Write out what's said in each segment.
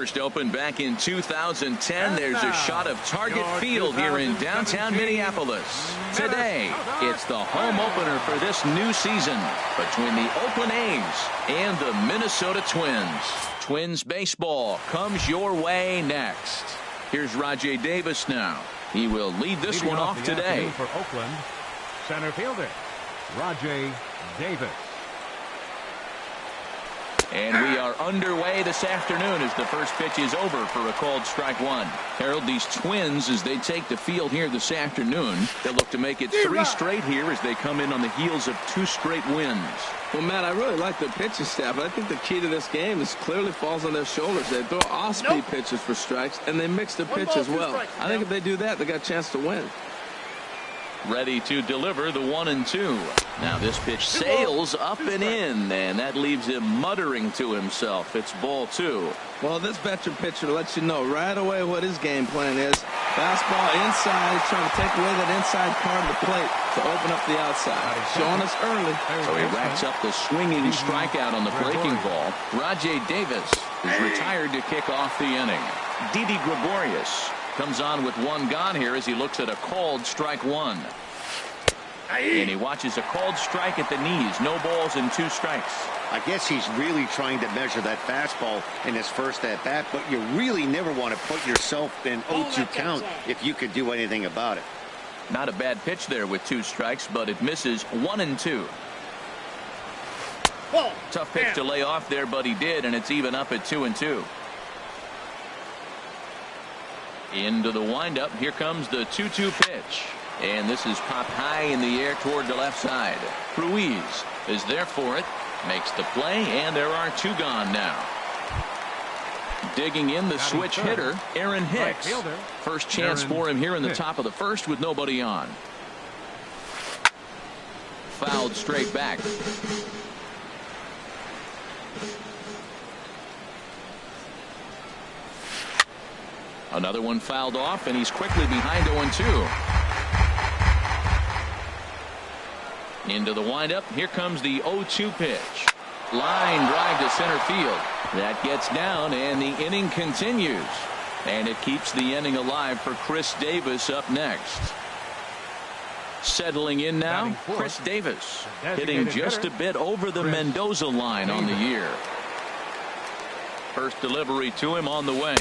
first opened back in 2010. There's a shot of Target Field here in downtown Minneapolis. Today, it's the home opener for this new season between the Oakland A's and the Minnesota Twins. Twins baseball comes your way next. Here's Rajay Davis now. He will lead this one off today. For Oakland, center fielder Rajay Davis. And we are underway this afternoon as the first pitch is over for a called strike one. Harold, these Twins, as they take the field here this afternoon, they'll look to make it 3 straight here as they come in on the heels of 2 straight wins. Well, Matt, I really like the pitching staff. I think the key to this game is clearly falls on their shoulders. They throw off-speed pitches for strikes, and they mix the pitch as well. I think if they do that, they got a chance to win. Ready to deliver the 1-2. Now this pitch sails up and in, and that leaves him muttering to himself. It's ball 2. Well, this veteran pitcher lets you know right away what his game plan is. Fastball inside, he's trying to take away that inside part of the plate to open up the outside. Showing us early. So he racks up the swinging strikeout on the breaking ball. Rajay Davis is retired to kick off the inning. Didi Gregorius comes on with 1 gone here as he looks at a called strike 1. And he watches a called strike at the knees. No balls and 2 strikes. I guess he's really trying to measure that fastball in his first at bat, but you really never want to put yourself in 0-2 count if you could do anything about it. Not a bad pitch there with 2 strikes, but it misses 1-2. Tough pitch to lay off there, but he did, and it's even up at 2-2. Into the windup. Here comes the 2-2 pitch. And this is popped high in the air toward the left side. Ruiz is there for it. Makes the play, and there are 2 gone now. Digging in the switch hitter, Aaron Hicks. First chance for him here in the top of the first with nobody on. Fouled straight back. Another one fouled off, and he's quickly behind 0-2. Into the windup. Here comes the 0-2 pitch. Line drive to center field. That gets down, and the inning continues. And it keeps the inning alive for Chris Davis up next. Settling in now, Chris Davis. Hitting just a bit over the Mendoza line on the year. First delivery to him on the way.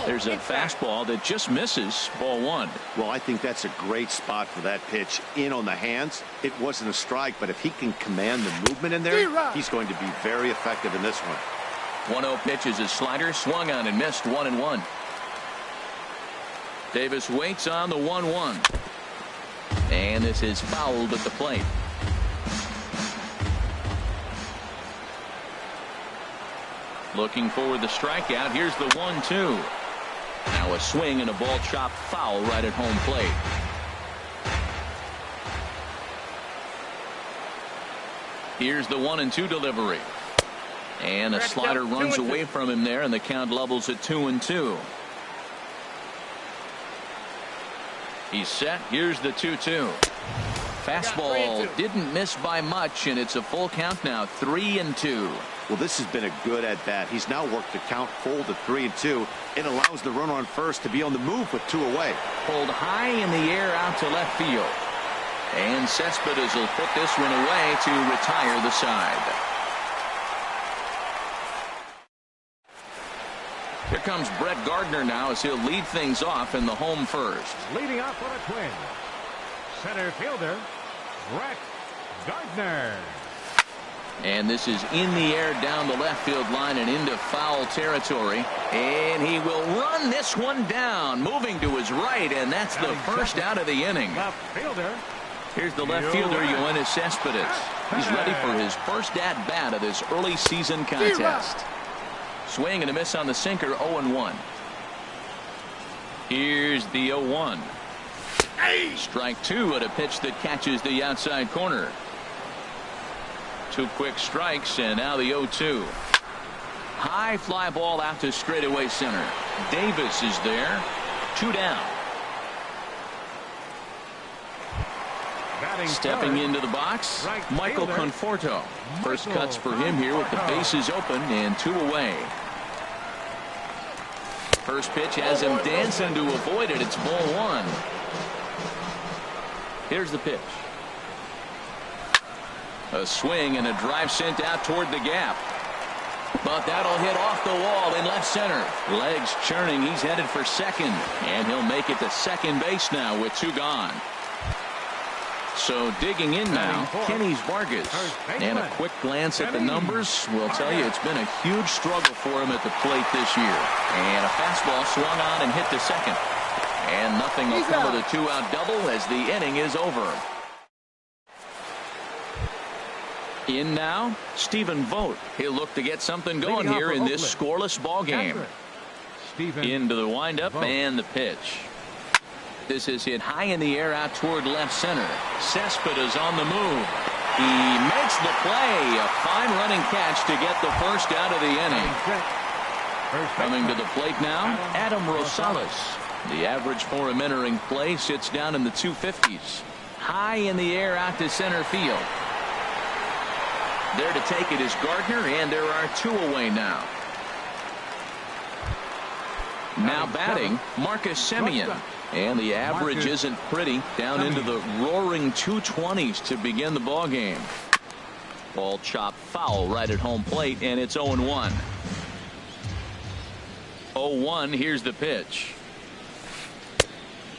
There's a fastball that just misses. Ball 1. Well, I think that's a great spot for that pitch. In on the hands. It wasn't a strike, but if he can command the movement in there, he's going to be very effective in this one. 1-0 pitch is his slider. Swung on and missed. 1-1. Davis waits on the 1-1. And this is fouled at the plate. Looking for the strikeout. Here's the 1-2. Now a swing and a ball chopped foul right at home plate. Here's the 1-2 delivery. And a slider runs away from him there, and the count levels at 2-2. He's set. Here's the 2-2. Fastball didn't miss by much, and it's a full count now. 3-2. Well, this has been a good at bat. He's now worked the count full to 3-2. It allows the runner on first to be on the move with 2 away. Pulled high in the air out to left field. And Cespedes will put this one away to retire the side. Here comes Brett Gardner now as he'll lead things off in the home first. Leading off for the Twins, center fielder Brett Gardner. And this is in the air down the left field line and into foul territory. And he will run this one down, moving to his right, and that's the first out of the inning. Here's the left fielder, Yoenis Cespedes. He's ready for his first at-bat of this early season contest. Swing and a miss on the sinker, 0-1. Here's the 0-1. Strike 2 at a pitch that catches the outside corner. 2 quick strikes, and now the 0-2. High fly ball out to straightaway center. Davis is there. 2 down. Stepping into the box, Michael Conforto. First cuts for him here with the bases open and 2 away. First pitch has him dancing to avoid it. It's ball one. Here's the pitch. A swing and a drive sent out toward the gap. But that'll hit off the wall in left center. Legs churning. He's headed for second. And he'll make it to second base now with two gone. So digging in now, Kenny Vargas. And a quick glance at the numbers will tell you it's been a huge struggle for him at the plate this year. And a fastball swung on and hit to second. And nothing will come of the two-out double as the inning is over. In now, Stephen Vogt. He'll look to get something going here in this scoreless ball game. Into the windup and the pitch. This is hit high in the air out toward left center. Cespedes on the move. He makes the play. A fine running catch to get the first out of the inning. Coming to the plate now, Adam Rosales. The average for him entering play sits down in the 250s. High in the air out to center field. There to take it is Gardner, and there are two away now. Now batting, Marcus Semien. And the average isn't pretty, down into the roaring 220s to begin the ball game. Ball chopped foul right at home plate, and it's 0-1. 0-1, here's the pitch.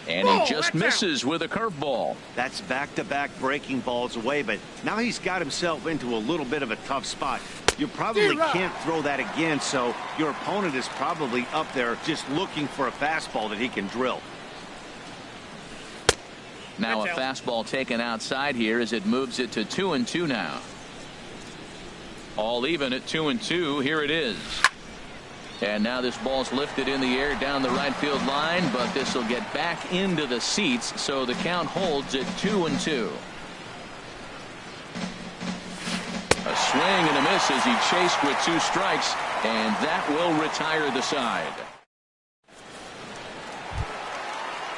And he just misses with a curveball. That's back-to-back breaking balls away, but now he's got himself into a little bit of a tough spot. You probably can't throw that again, so your opponent is probably up there just looking for a fastball that he can drill. Now a fastball taken outside here as it moves it to 2-2 now. All even at 2-2. Here it is. And now this ball's lifted in the air down the right field line, but this will get back into the seats, so the count holds at 2-2. A swing and a miss as he chased with two strikes, and that will retire the side.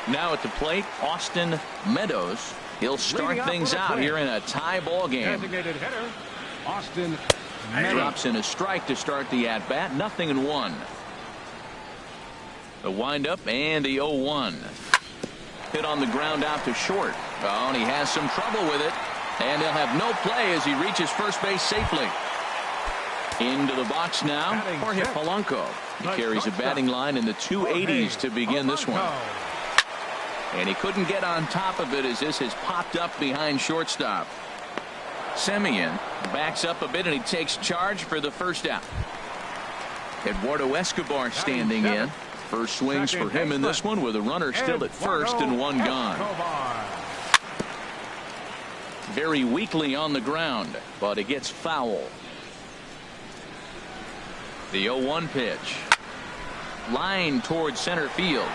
Now at the plate, Austin Meadows. He'll start things out here in a tie ball game. Designated hitter, Austin Meadows. Drops in a strike to start the at-bat. 0-1. The windup and the 0-1. Hit on the ground out to short. Oh, and he has some trouble with it. And he'll have no play as he reaches first base safely. Into the box now, Jorge Polanco. He carries a batting line in the 280s to begin this one. And he couldn't get on top of it as this has popped up behind shortstop. Semien backs up a bit and he takes charge for the first out. Eduardo Escobar standing in. First swings for him in this one with a runner still at first and one gone. Very weakly on the ground, but it gets foul. The 0-1 pitch. Line towards center field.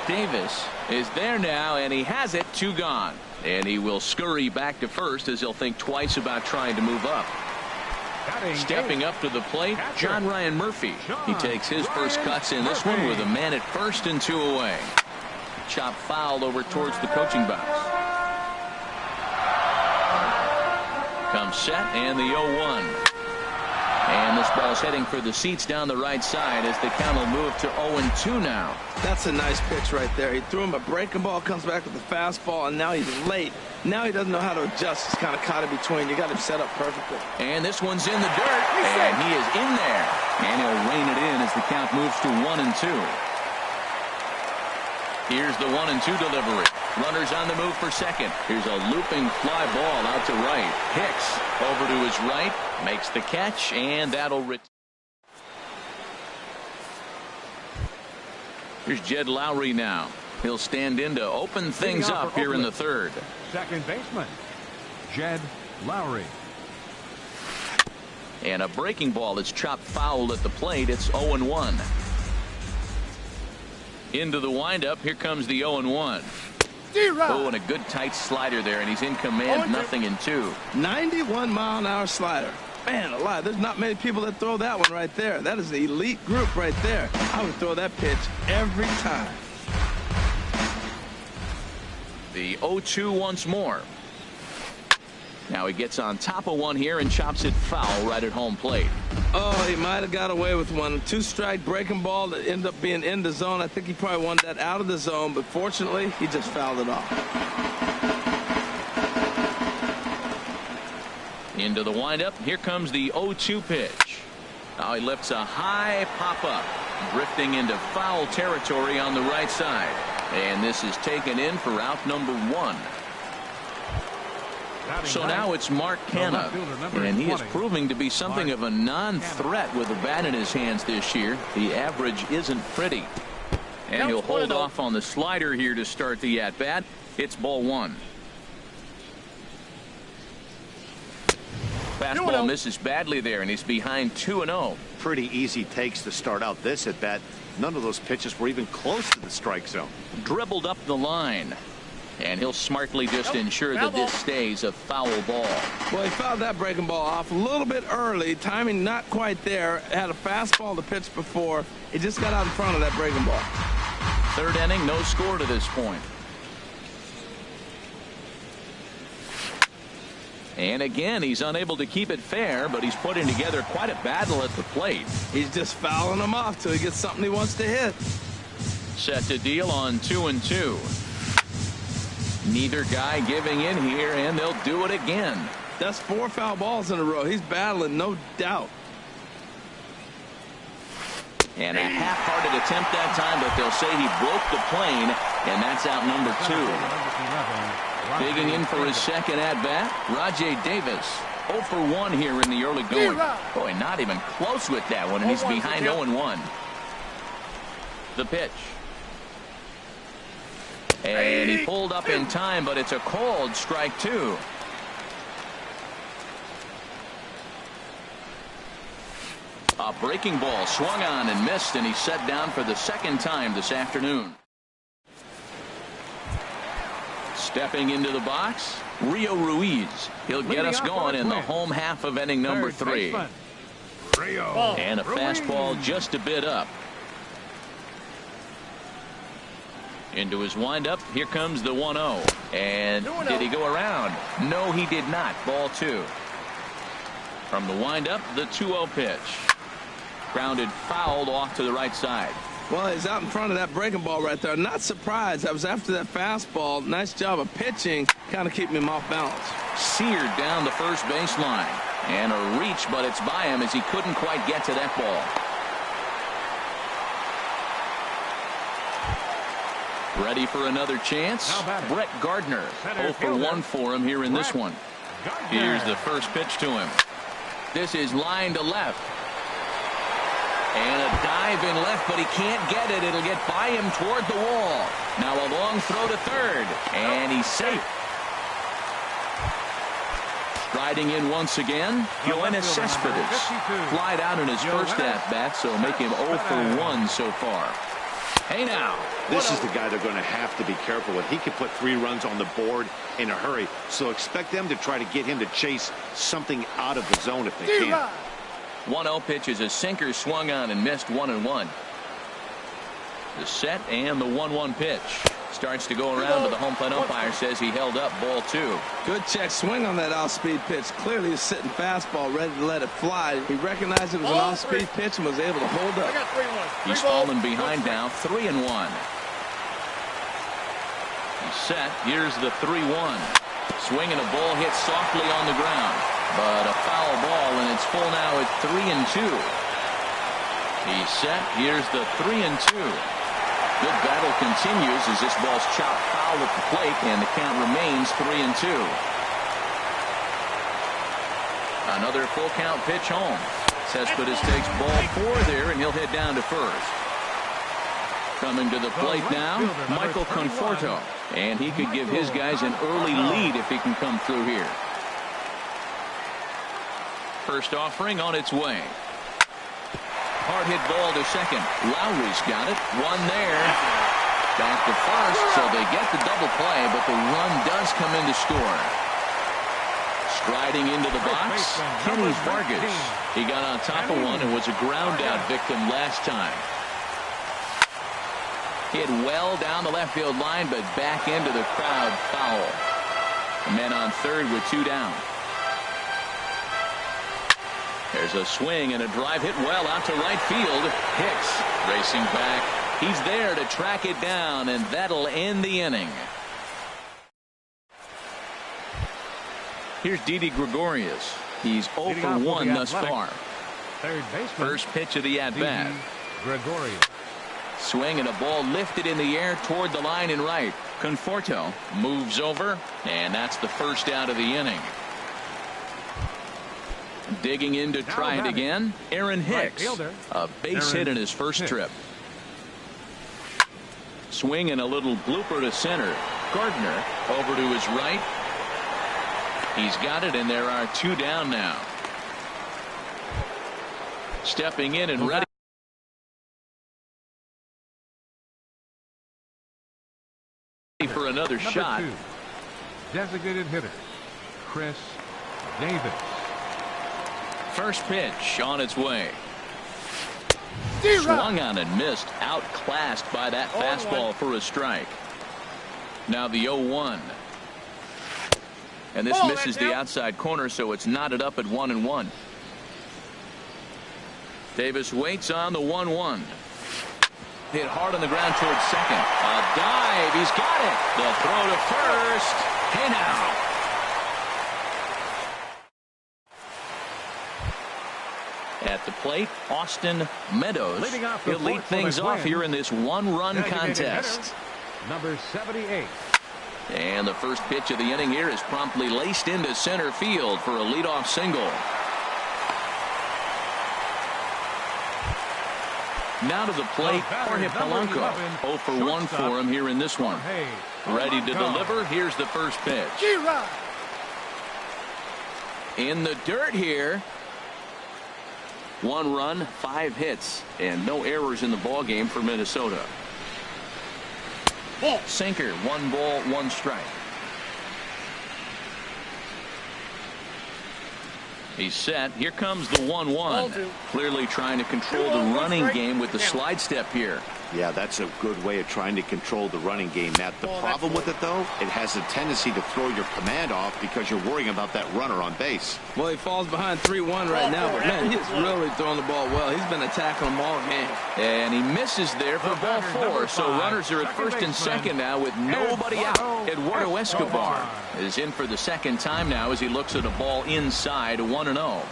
Davis is there now, and he has it. Two gone. And he will scurry back to first as he'll think twice about trying to move up. Stepping up to the plate, John Ryan Murphy. He takes his first cuts in this one with a man at first and two away. Chop foul over towards the coaching box. Comes set and the 0-1. And this ball's heading for the seats down the right side as the count will move to 0-2 now. That's a nice pitch right there. He threw him a breaking ball, comes back with a fastball, and now he's late. Now he doesn't know how to adjust. He's kind of caught in between. You got him set up perfectly. And this one's in the dirt, and he is in there. And he'll rein it in as the count moves to 1-2. Here's the 1-2 delivery. Runners on the move for second. Here's a looping fly ball out to right. Hicks over to his right, makes the catch, and that'll Here's Jed Lowry now. He'll stand in to open things up here in the third. Second baseman, Jed Lowry. And a breaking ball is chopped foul at the plate. It's 0-1. Into the windup. Here comes the 0-1. Oh, and a good tight slider there, and he's in command. 0-2. 91-mile-an-hour slider. Man alive, there's not many people that throw that one right there. That is the elite group right there. I would throw that pitch every time. The 0-2 once more. Now he gets on top of one here and chops it foul right at home plate. Oh, he might have got away with one. 2-strike breaking ball that ended up being in the zone. I think he probably wanted that out of the zone, but fortunately, he just fouled it off. Into the windup. Here comes the 0-2 pitch. Now he lifts a high pop-up, drifting into foul territory on the right side. And this is taken in for out number 1. So now it's Mark Canha, and he is proving to be something of a non-threat with a bat in his hands this year. The average isn't pretty. And he'll hold off on the slider here to start the at-bat. It's ball 1. Fastball misses badly there, and he's behind 2-0. Pretty easy takes to start out this at-bat. None of those pitches were even close to the strike zone. Dribbled up the line. And he'll smartly just ensure that this stays a foul ball. Well, he fouled that breaking ball off a little bit early. Timing not quite there. Had a fastball to pitch before. He just got out in front of that breaking ball. 3rd inning, no score to this point. And again, he's unable to keep it fair, but he's putting together quite a battle at the plate. He's just fouling them off till he gets something he wants to hit. Set to deal on 2-2. Neither guy giving in here, and they'll do it again. That's 4 foul balls in a row. He's battling, no doubt. And a half-hearted attempt that time, but they'll say he broke the plane, and that's out number 2. Digging in for his second at-bat, Rajay Davis. 0 for 1 here in the early going. Boy, not even close with that one, and he's behind 0-1. The pitch. And he pulled up in time, but it's a called strike 2. A breaking ball swung on and missed, and he's set down for the 2nd time this afternoon. Stepping into the box, Rio Ruiz. He'll get us going in the home half of inning number 3. And a fastball just a bit up. Into his windup. Here comes the 1-0. And did he go around? No, he did not. Ball 2. From the windup, the 2-0 pitch. Grounded fouled off to the right side. Well, he's out in front of that breaking ball right there. Not surprised. I was after that fastball. Nice job of pitching. Kind of keeping him off balance. Seared down the first baseline. And a reach, but it's by him as he couldn't quite get to that ball. Ready for another chance? Brett Gardner. 0 for 1 for him here in this one. Here's the first pitch to him. This is line to left. And a dive in left, but he can't get it. It'll get by him toward the wall. Now a long throw to third. And he's safe. Riding in once again, Yoenis Cespedes. Flied out in his first at-bat, so make him 0 for 1 so far. Hey now. This is the guy they're going to have to be careful with. He can put 3 runs on the board in a hurry, so expect them to try to get him to chase something out of the zone if they can. 1-0 pitch is a sinker swung on and missed 1-1. The set and the 1-1 pitch. Starts to go around, but the home plate umpire says he held up ball 2. Good check swing on that off-speed pitch. Clearly he's sitting fastball, ready to let it fly. He recognized it was an off-speed pitch and was able to hold up. He's fallen behind now, 3-1. He's set. Here's the 3-1. Swinging a ball hit softly on the ground, but a foul ball, and it's full now at 3-2. He's set. Here's the 3-2. Good battle continues as this ball's chopped foul at the plate, and the count remains 3-2. Another full count pitch home. Cespedes takes ball 4 there, and he'll head down to first. Coming to the plate now, Michael Conforto, and he could give his guys an early lead if he can come through here. First offering on its way. Hard hit ball to second. Lowry's got it. One there. Back to first, so they get the double play, but the run does come in to score. Striding into the box, Kenny Vargas. He got on top of one and was a ground out victim last time. Hit well down the left field line, but back into the crowd foul. Men on third with 2 down. There's a swing and a drive hit well out to right field. Hicks racing back. He's there to track it down, and that'll end the inning. Here's Didi Gregorius. He's 0 for 1 thus far. Third baseman. First pitch of the at-bat. Gregorius. Swing and a ball lifted in the air toward the line and right. Conforto moves over, and that's the first out of the inning. Digging in to try it again, Aaron Hicks. A base hit in his first trip. Swing and a little blooper to center. Gardner over to his right. He's got it, and there are 2 down now. Stepping in and ready for another shot. 2, designated hitter, Chris Davis. First pitch on its way. Swung on and missed. Outclassed by that fastball for a strike. Now the 0-1. And this misses the outside corner, so it's knotted up at 1-1. Davis waits on the 1-1. Hit hard on the ground towards second. A dive. He's got it. The throw to first. Hey now. At the plate, Austin Meadows. He'll lead things off here in this 1-run contest. Number 78. And the first pitch of the inning here is promptly laced into center field for a leadoff single. Now to the plate, Jorge Polanco. 0 for 1 for him here in this one. Ready to deliver. Here's the first pitch. In the dirt here. 1 run, 5 hits, and no errors in the ball game for Minnesota. Sinker, 1 ball, 1 strike. He's set. Here comes the 1-1. Clearly trying to control the running game with the slide step here. Yeah, that's a good way of trying to control the running game, Matt. The problem with it, though, it has a tendency to throw your command off because you're worrying about that runner on base. Well, he falls behind 3-1 right now, but man, he's really throwing the ball well. He's been attacking them all game. And he misses there for ball 4. So runners are at first and second now with nobody out. Eduardo Escobar is in for the second time now as he looks at a ball inside, 1-0.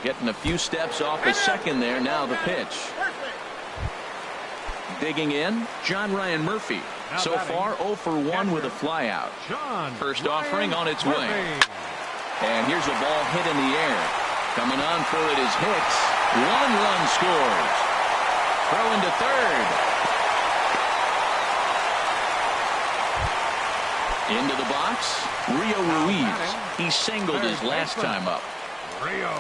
Getting a few steps off the second there. Now the pitch. Digging in, John Ryan Murphy. So far 0 for 1 with a flyout. First offering on its way. And here's a ball hit in the air. Coming on for it is Hicks. 1 run scores. Throw into third. Into the box, Rio Ruiz. He singled his last time up. Rio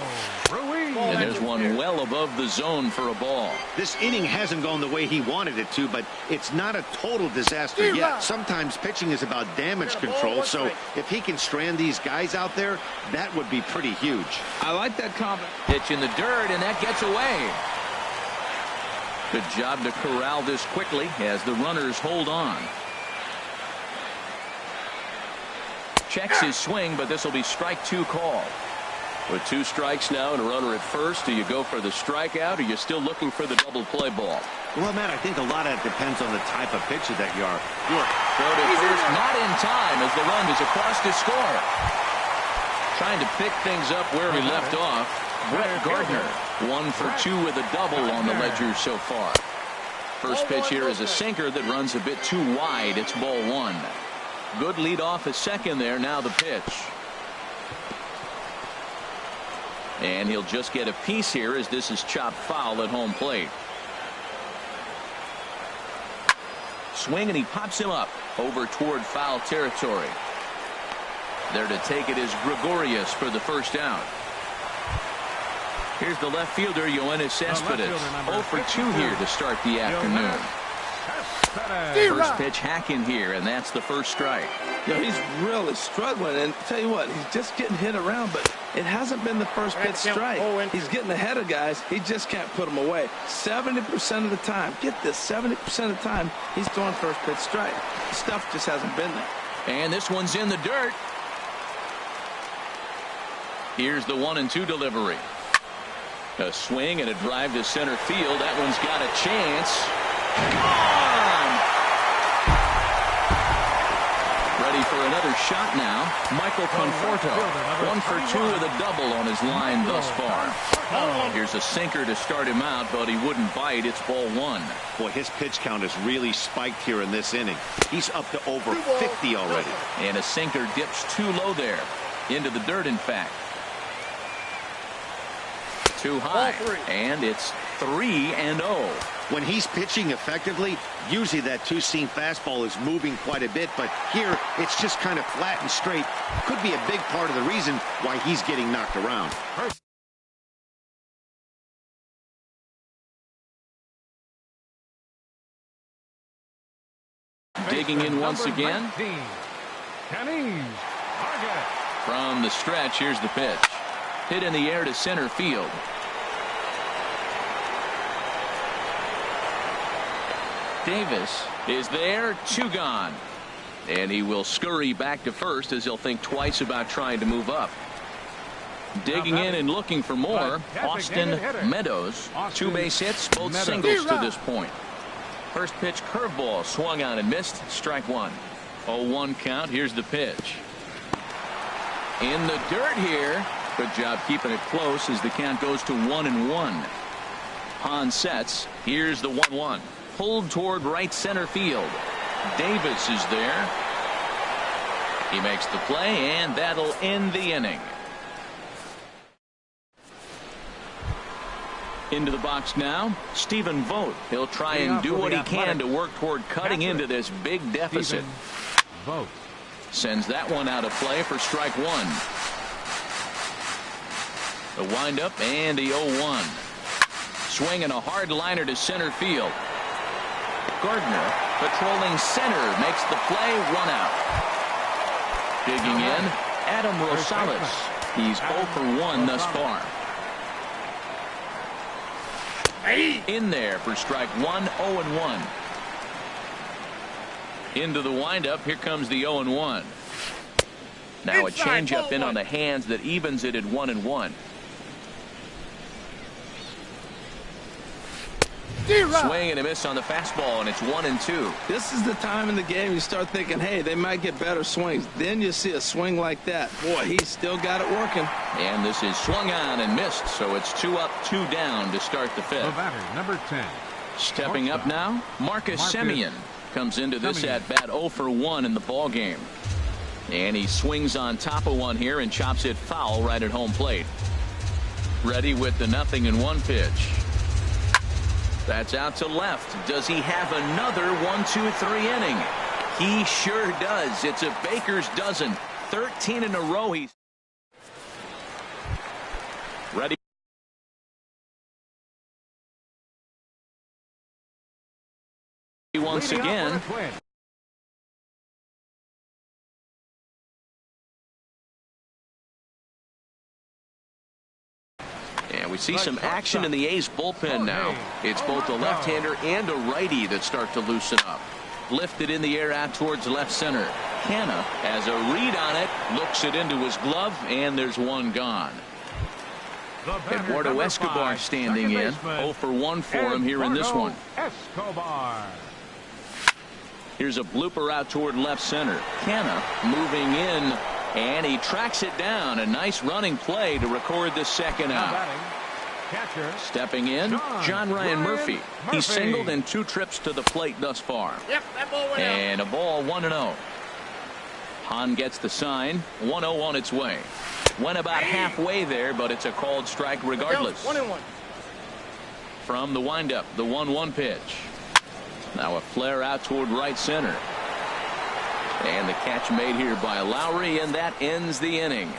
Ruiz. And there's one well above the zone for a ball. This inning hasn't gone the way he wanted it to, but it's not a total disaster yet. Sometimes pitching is about damage control, so if he can strand these guys out there, that would be pretty huge. I like that comment. Pitch in the dirt, and that gets away. Good job to corral this quickly as the runners hold on. Checks his swing, but this will be strike 2 call. With 2 strikes now and a runner at first, do you go for the strikeout or are you still looking for the double play ball? Well, Matt, I think a lot of it depends on the type of pitcher that you are. Throw to first, not in time as the run is across to score. Trying to pick things up where he left off. Brett Gardner, 1 for 2 with a double on the ledger so far. First pitch here is a sinker that runs a bit too wide. It's ball 1. Good lead off a second there. Now the pitch. And he'll just get a piece here as this is chopped foul at home plate. Swing and he pops him up over toward foul territory. There to take it is Gregorius for the first out. Here's the left fielder, Yoenis Cespedes. 0 for 2 here to start the afternoon. First pitch hacking here, and that's the first strike. Yeah, he's really struggling, and tell you what, he's just getting hit around, but it hasn't been the first pitch strike. He's getting ahead of guys. He just can't put them away. 70% of the time, get this, 70% of the time, he's throwing first pitch strike. The stuff just hasn't been there. And this one's in the dirt. Here's the 1-2 delivery. A swing and a drive to center field. That one's got a chance. Gone! Ready for another shot now. Michael Conforto. 1 for 2 with a double on his line thus far. Here's a sinker to start him out, but he wouldn't bite. It's ball 1. Boy, his pitch count has really spiked here in this inning. He's up to over 50 already. And a sinker dips too low there. Into the dirt, in fact. Too high. And it's 3-0. When he's pitching effectively, usually that two-seam fastball is moving quite a bit, but here it's just kind of flat and straight. Could be a big part of the reason why he's getting knocked around. Digging in once again. 19, From the stretch, here's the pitch. Hit in the air to center field. Davis is there, 2 gone. And he will scurry back to first as he'll think twice about trying to move up. Digging in and looking for more, Austin Meadows. 2 base hits, both singles to this point. First pitch curveball swung on and missed. Strike 1. 0-1 count. Here's the pitch. In the dirt here. Good job keeping it close as the count goes to 1-1. Hahn sets. Here's the 1-1. Pulled toward right center field. Davis is there. He makes the play, and that'll end the inning. Into the box now, Stephen Vogt. He'll try and do what he can to work toward cutting into this big deficit. Vogt sends that one out of play for strike 1. The windup and the 0-1. Swinging a hard liner to center field. Gardner patrolling center makes the play, 1 out. Digging in, Adam Rosales. He's 0 for 1 thus far. In there for strike 1, 0-1. Into the windup. Here comes the 0-1. Now a changeup in on the hands that evens it at 1-1. Swing and a miss on the fastball, and it's 1-2. This is the time in the game you start thinking, hey, they might get better swings. Then you see a swing like that. Boy, he's still got it working. And this is swung on and missed, so it's 2 up, 2 down to start the 5th. The batter, number 10. Stepping up now, Marcus Semien comes into this at-bat 0 for 1 in the ball game. And he swings on top of one here and chops it foul right at home plate. Ready with the 0-1 pitch. That's out to left. Does he have another 1-2-3 inning? He sure does. It's a baker's dozen. 13 in a row. He's ready. Once again. And we see some action in the A's bullpen now. It's both a left-hander and a righty that start to loosen up. Lifted in the air out towards left center. Canna has a read on it, looks it into his glove, and there's 1 gone. Eduardo Escobar standing in. 0 for 1 for him here in this one. Escobar. Here's a blooper out toward left center. Canna moving in, and he tracks it down. A nice running play to record the 2nd out. Catcher. Stepping in, John Ryan Murphy. He's singled in 2 trips to the plate thus far. Yep, that ball went and a ball 1-0. Hahn gets the sign. 1-0 on its way. Went about halfway there, but it's a called strike regardless. 1-1. From the windup, the 1-1 pitch. Now a flare out toward right center. And the catch made here by Lowry, and that ends the inning.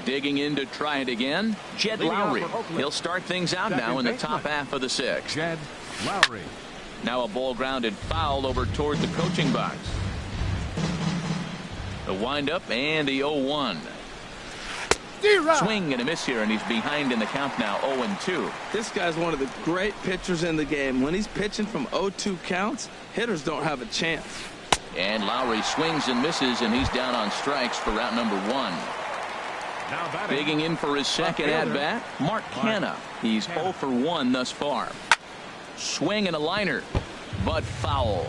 Digging in to try it again, Jed Lowry. He'll start things out now in the top half of the 6th. Jed Lowry. Now a ball grounded foul over toward the coaching box. The windup and the 0-1. Swing and a miss here, and he's behind in the count now, 0-2. This guy's one of the great pitchers in the game. When he's pitching from 0-2 counts, hitters don't have a chance. And Lowry swings and misses, and he's down on strikes for route number 1. Digging in for his second at-bat, Mark Canha. He's 0 for 1 thus far. Swing and a liner, but foul.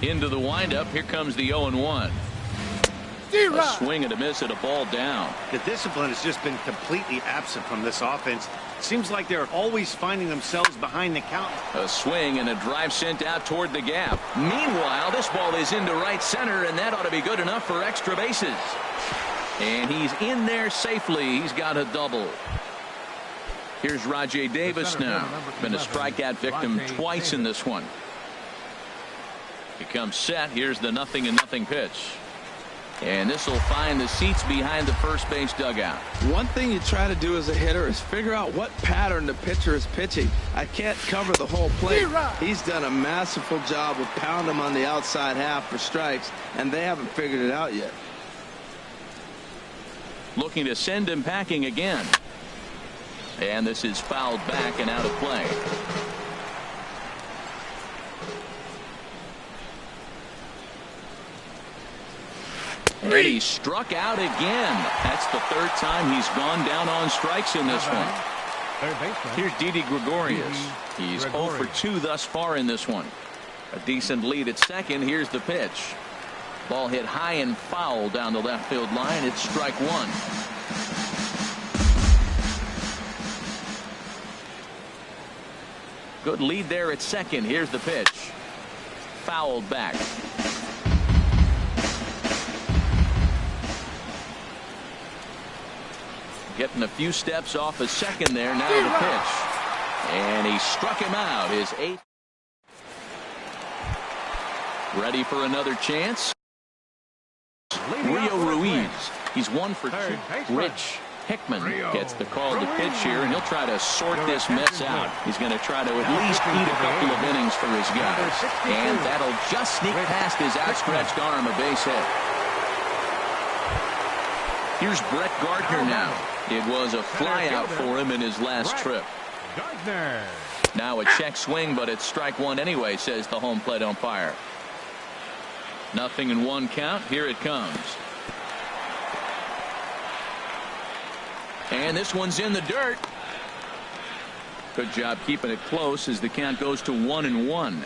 Into the windup. Here comes the 0-1. A swing and a miss at a ball down. The discipline has just been completely absent from this offense. Seems like they're always finding themselves behind the count. A swing and a drive sent out toward the gap. Meanwhile, this ball is into right center, and that ought to be good enough for extra bases. And he's in there safely. He's got a double. Here's Rajay Davis now. Been a strikeout victim twice in this one. He comes set. Here's the 0-0 pitch. And this will find the seats behind the first base dugout. One thing you try to do as a hitter is figure out what pattern the pitcher is pitching. I can't cover the whole plate. He's done a masterful job of pounding him on the outside half for strikes, and they haven't figured it out yet. Looking to send him packing again. And this is fouled back and out of play. And he struck out again. That's the third time he's gone down on strikes in this one. Here's Didi Gregorius. He's 0 for 2 thus far in this one. A decent lead at second. Here's the pitch. Ball hit high and foul down the left field line. It's strike one. Good lead there at second. Here's the pitch. Fouled back. Getting a few steps off a second there. Now the pitch. And he struck him out. His 8th. Ready for another chance. Rio Ruiz. He's 1 for 2. Rich Hickman gets the call to pitch here, and he'll try to sort this mess out. He's going to try to at least eat a couple of innings for his guys. And that'll just sneak past his outstretched arm, a base hit. Here's Brett Gardner now. It was a flyout for him in his last trip. Now a check swing, but it's strike one anyway, says the home plate umpire. 0-1 count. Here it comes. And this one's in the dirt. Good job keeping it close as the count goes to 1-1.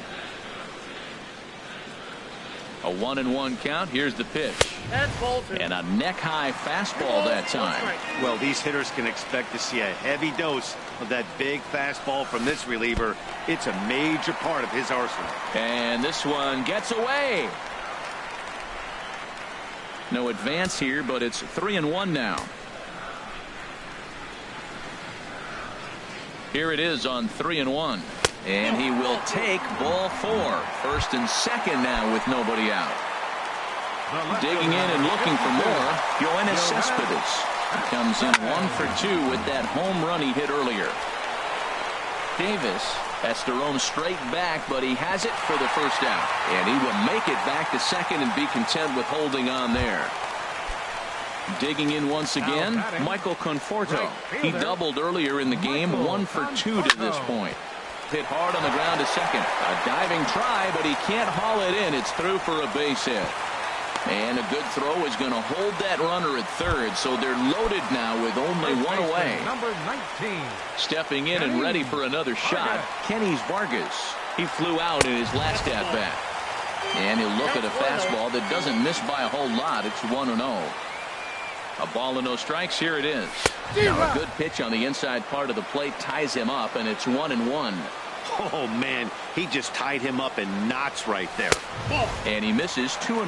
A 1-1 count. Here's the pitch. And a neck-high fastball that time. Well, these hitters can expect to see a heavy dose of that big fastball from this reliever. It's a major part of his arsenal. And this one gets away. No advance here, but it's 3-1 now. Here it is on 3-1. And he will take ball 4. First and second now with nobody out. Digging in and looking for more, Yoenis Cespedes. He comes in 1 for 2 with that home run he hit earlier. Davis has to roam straight back, but he has it for the first out. And he will make it back to second and be content with holding on there. Digging in once again, Michael Conforto. He doubled earlier in the game, 1 for 2 to this point. Hit hard on the ground to second. A diving try, but he can't haul it in. It's through for a base hit. And a good throw is going to hold that runner at third, so they're loaded now with only 1 away. Number 19. Stepping in and ready for another shot, Kenny Vargas. He flew out in his last at-bat. And he'll look at a fastball that doesn't miss by a whole lot. It's 1-0. A ball and no strikes. Here it is. Now a good pitch on the inside part of the plate ties him up, and it's 1-1. Oh, man, he just tied him up in knots right there. And he misses 2-1.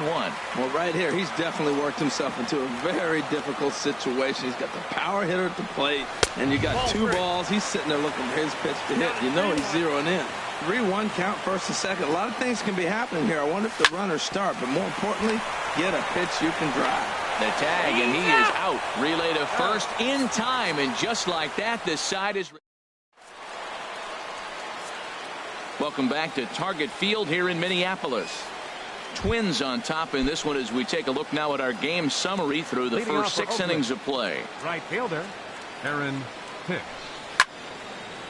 Well, right here, he's definitely worked himself into a very difficult situation. He's got the power hitter at the plate, and you got 2 balls. He's sitting there looking for his pitch to hit. You know he's zeroing in. 3-1 count, first and second. A lot of things can be happening here. I wonder if the runners start, but more importantly, get a pitch you can drive. The tag, and he is out. Relay to first in time, and just like that, this side is... Welcome back to Target Field here in Minneapolis. Twins on top in this one as we take a look now at our game summary through the first 6 innings of play. Right fielder, Aaron Hicks.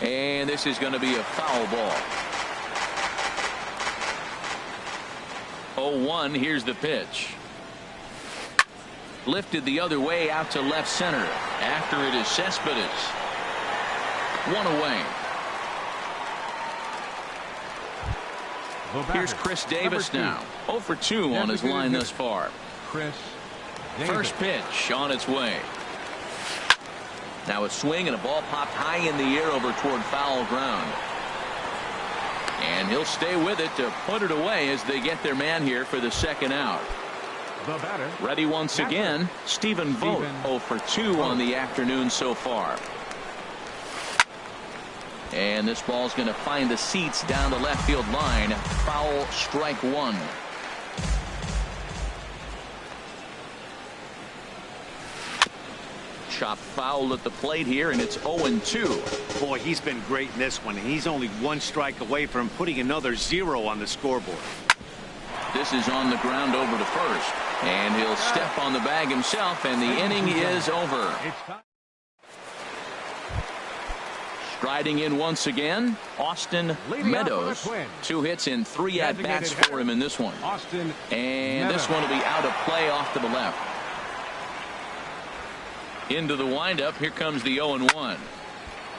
And this is going to be a foul ball. 0-1, here's the pitch. Lifted the other way out to left center. After it is Cespedes. One away. Here's Chris Davis now. 0 for 2 on his line thus far. Chris Davis. First pitch on its way. Now a swing and a ball popped high in the air over toward foul ground. And he'll stay with it to put it away as they get their man here for the second out. The batter. Ready once again, Stephen Vogt. 0 for 2 on the afternoon so far. And this ball's going to find the seats down the left field line. Foul, strike one. Chop foul at the plate here, and it's 0-2. Boy, he's been great in this one. He's only one strike away from putting another 0 on the scoreboard. This is on the ground over to first. And he'll step on the bag himself, and the inning is over. Striding in once again, Austin Meadows. 2 hits and 3 at-bats for him in this one. And this one will be out of play off to the left. Into the windup, here comes the 0-1.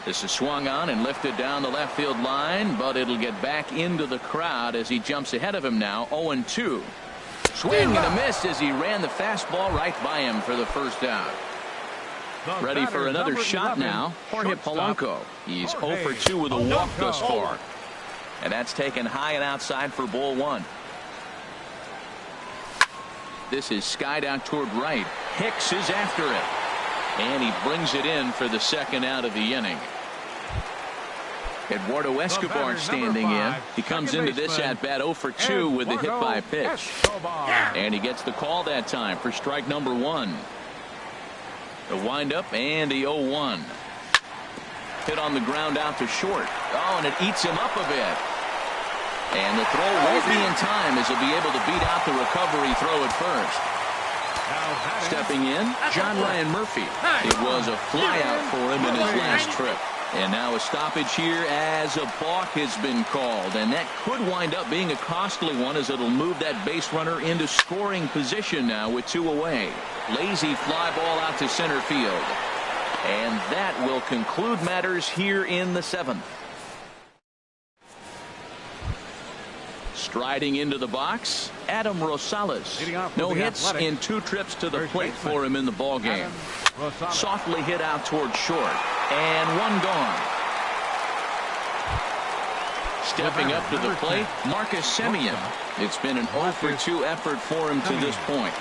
This is swung on and lifted down the left field line, but it'll get back into the crowd as he jumps ahead of him now. 0-2. Swing and a miss as he ran the fastball right by him for the first out. Ready for another shot now, Jorge Polanco. He's 0 for 2 with a walk thus far. And that's taken high and outside for ball 1. This is skied out toward right. Hicks is after it. And he brings it in for the second out of the inning. Eduardo Escobar standing in. He comes into this at-bat 0 for 2 with the hit by pitch. And he gets the call that time for strike number 1. The windup and the 0-1. Hit on the ground out to short. Oh, and it eats him up a bit. And the throw won't be in time as he'll be able to beat out the recovery throw at first. Stepping in, John Ryan Murphy. It was a flyout for him in his last trip. And now a stoppage here as a balk has been called. And that could wind up being a costly one as it'll move that base runner into scoring position now with 2 away. Lazy fly ball out to center field. And that will conclude matters here in the 7th. Striding into the box, Adam Rosales. No hits in 2 trips to the plate for him in the ballgame. Softly hit out toward short. And 1 gone. Stepping up to the plate, Marcus Semien. It's been an 0 for 2 effort for him to this point.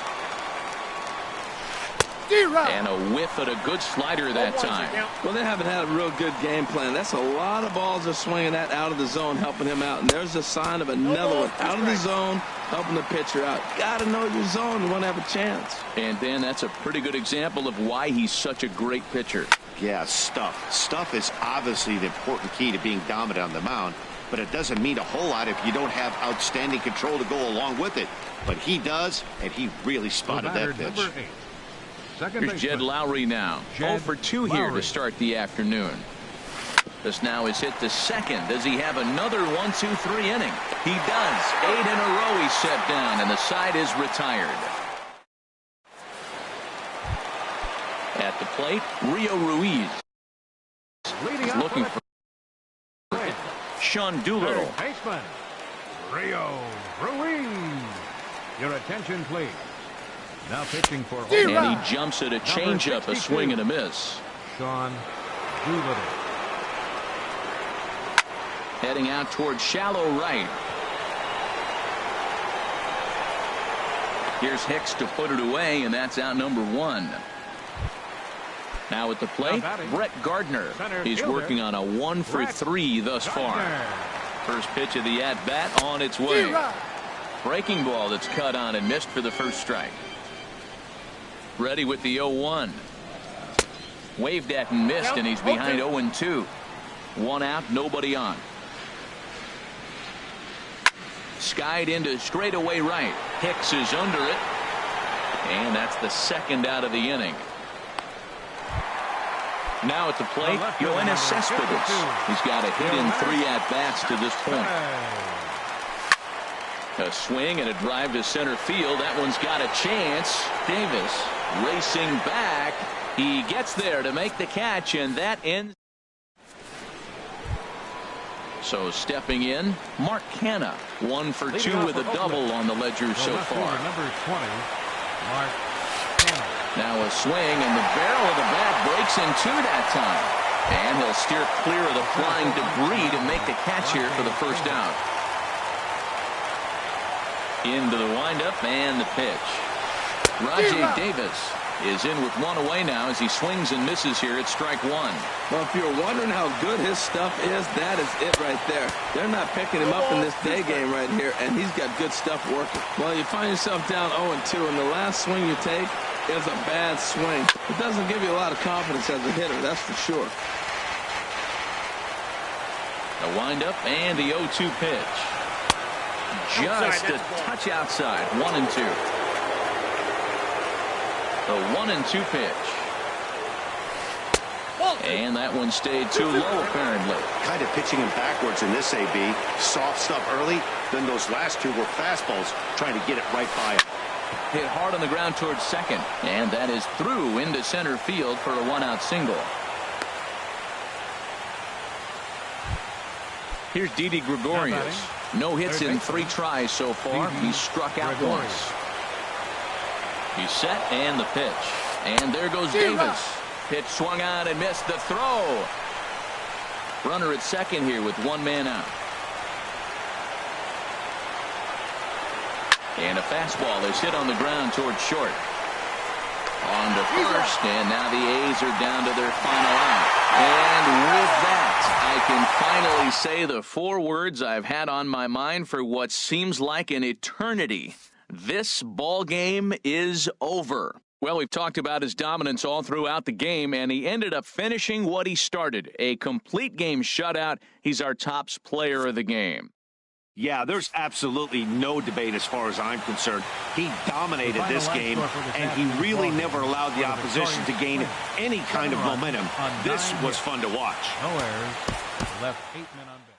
And a whiff at a good slider that time. Well, they haven't had a real good game plan. That's a lot of balls they're swinging at out of the zone, helping him out. And there's a sign of another one out of the zone, helping the pitcher out. Got to know your zone. You want to have a chance. And Dan, that's a pretty good example of why he's such a great pitcher. Yeah, stuff. Stuff is obviously the important key to being dominant on the mound, but it doesn't mean a whole lot if you don't have outstanding control to go along with it. But he does, and he really spotted that pitch. Here's Jed Lowry now. 0 for 2 here to start the afternoon. This now is hit to second. Does he have another 1-2-3 inning? He does. 8 in a row he's set down, and the side is retired. At the plate, Rio Ruiz. He's looking for Sean Doolittle. Baseman, Rio Ruiz. Your attention, please. Now pitching for and he jumps at a changeup, a swing and a miss. Sean Doolittle. Heading out toward shallow right. Here's Hicks to put it away, and that's out number 1. Now at the plate, Brett Gardner. He's working on a 1 for 3 thus far. First pitch of the at-bat on its way. Breaking ball that's cut on and missed for the first strike. Ready with the 0-1. Waved at and missed, and he's behind 0-2. 1 out, nobody on. Skied into straightaway right. Hicks is under it. And that's the second out of the inning. Now at the plate, Yoenis Cespedes. He's got a hit in 3 at-bats to this point. A swing and a drive to center field. That one's got a chance. Davis Racing back. He gets there to make the catch, and that ends. So stepping in, Mark Canna, 1 for 2 with a double on the ledger so far. Number 20, Mark Canna. Now a swing, and the barrel of the bat breaks in 2 that time. And he'll steer clear of the flying debris to make the catch here for the first out. Into the windup and the pitch. Rajai Davis is in with 1 away now as he swings and misses here at strike 1. Well, if you're wondering how good his stuff is, that is it right there. They're not picking him up in this day game right here, and he's got good stuff working. Well, you find yourself down 0-2, and the last swing you take is a bad swing. It doesn't give you a lot of confidence as a hitter, that's for sure. The windup and the 0-2 pitch. Just a touch outside. 1-2. The 1-2 pitch. And that one stayed too low, apparently. Kind of pitching him backwards in this AB. Soft stuff early, then those last 2 were fastballs, trying to get it right by him. Hit hard on the ground towards second. And that is through into center field for a 1-out single. Here's Didi Gregorius. No hits in 3 tries so far. He struck out once. He's set, and the pitch. And there goes Davis. Pitch swung on and missed. The throw. Runner at second here with 1 man out. And a fastball is hit on the ground towards short. On to first, and now the A's are down to their final out. And with that, I can finally say the 4 words I've had on my mind for what seems like an eternity. This ball game is over. Well, we've talked about his dominance all throughout the game, and he ended up finishing what he started. A complete game shutout. He's our top player of the game. Yeah, there's absolutely no debate as far as I'm concerned. He dominated this game, and he really never allowed the opposition to gain any kind of momentum. This was fun to watch. No errors. Left 8 men on base.